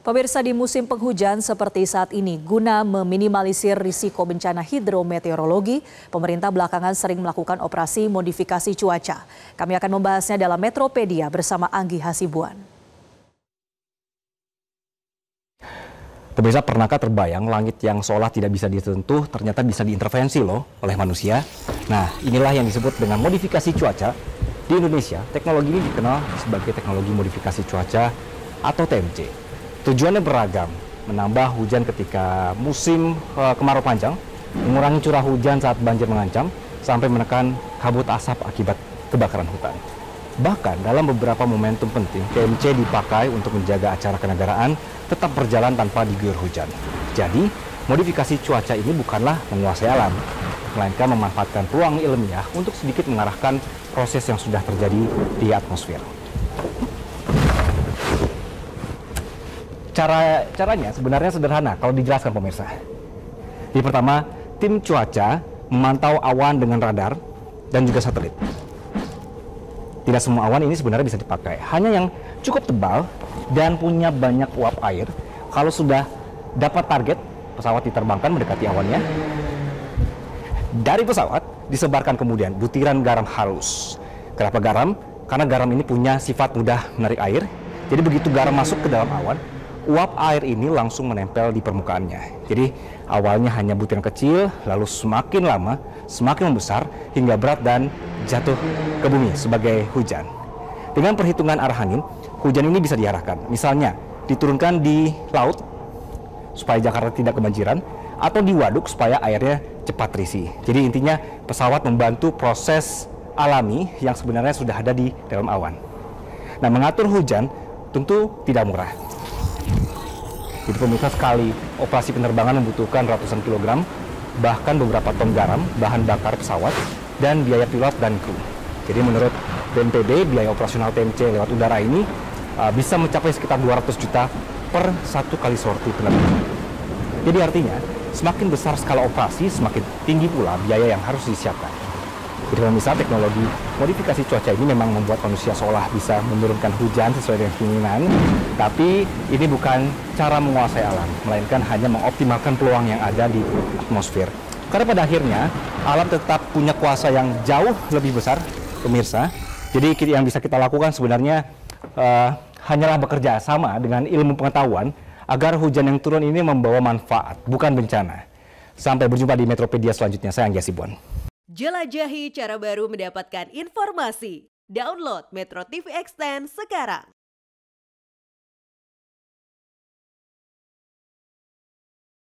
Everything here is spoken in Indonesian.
Pemirsa, di musim penghujan seperti saat ini, guna meminimalisir risiko bencana hidrometeorologi, pemerintah belakangan sering melakukan operasi modifikasi cuaca. Kami akan membahasnya dalam Metropedia bersama Anggi Hasibuan. Pemirsa, pernahkah terbayang langit yang seolah tidak bisa disentuh ternyata bisa diintervensi loh oleh manusia? Nah, inilah yang disebut dengan modifikasi cuaca. Di Indonesia, teknologi ini dikenal sebagai teknologi modifikasi cuaca atau TMC. Tujuannya beragam, menambah hujan ketika musim kemarau panjang, mengurangi curah hujan saat banjir mengancam, sampai menekan kabut asap akibat kebakaran hutan. Bahkan dalam beberapa momentum penting, TMC dipakai untuk menjaga acara kenegaraan tetap berjalan tanpa diguyur hujan. Jadi, modifikasi cuaca ini bukanlah menguasai alam, melainkan memanfaatkan peluang ilmiah untuk sedikit mengarahkan proses yang sudah terjadi di atmosfer. Caranya sebenarnya sederhana kalau dijelaskan pemirsa. Yang pertama, tim cuaca memantau awan dengan radar dan juga satelit. Tidak semua awan ini sebenarnya bisa dipakai. Hanya yang cukup tebal dan punya banyak uap air. Kalau sudah dapat target, pesawat diterbangkan mendekati awannya. Dari pesawat disebarkan kemudian butiran garam halus. Kenapa garam? Karena garam ini punya sifat mudah menarik air. Jadi begitu garam masuk ke dalam awan, uap air ini langsung menempel di permukaannya. Jadi awalnya hanya butiran kecil, lalu semakin lama, semakin membesar, hingga berat dan jatuh ke bumi sebagai hujan. Dengan perhitungan arah angin, hujan ini bisa diarahkan. Misalnya, diturunkan di laut, supaya Jakarta tidak kebanjiran, atau di waduk supaya airnya cepat terisi. Jadi intinya, pesawat membantu proses alami yang sebenarnya sudah ada di dalam awan. Nah, mengatur hujan tentu tidak murah. Jadi pemirsa, sekali operasi penerbangan membutuhkan ratusan kilogram, bahkan beberapa ton garam, bahan bakar pesawat, dan biaya pilot dan kru. Jadi menurut BNPB, biaya operasional TMC lewat udara ini bisa mencapai sekitar 200 juta per satu kali sorti penerbangan. Jadi artinya, semakin besar skala operasi, semakin tinggi pula biaya yang harus disiapkan. Jadi pemirsa, teknologi modifikasi cuaca ini memang membuat manusia seolah bisa menurunkan hujan sesuai dengan keinginan, tapi ini bukan cara menguasai alam, melainkan hanya mengoptimalkan peluang yang ada di atmosfer. Karena pada akhirnya, alam tetap punya kuasa yang jauh lebih besar, pemirsa. Jadi yang bisa kita lakukan sebenarnya hanyalah bekerja sama dengan ilmu pengetahuan agar hujan yang turun ini membawa manfaat, bukan bencana. Sampai berjumpa di Metropedia selanjutnya. Saya Anggi Hasibuan. Jelajahi cara baru mendapatkan informasi. Download Metro TV Extend sekarang.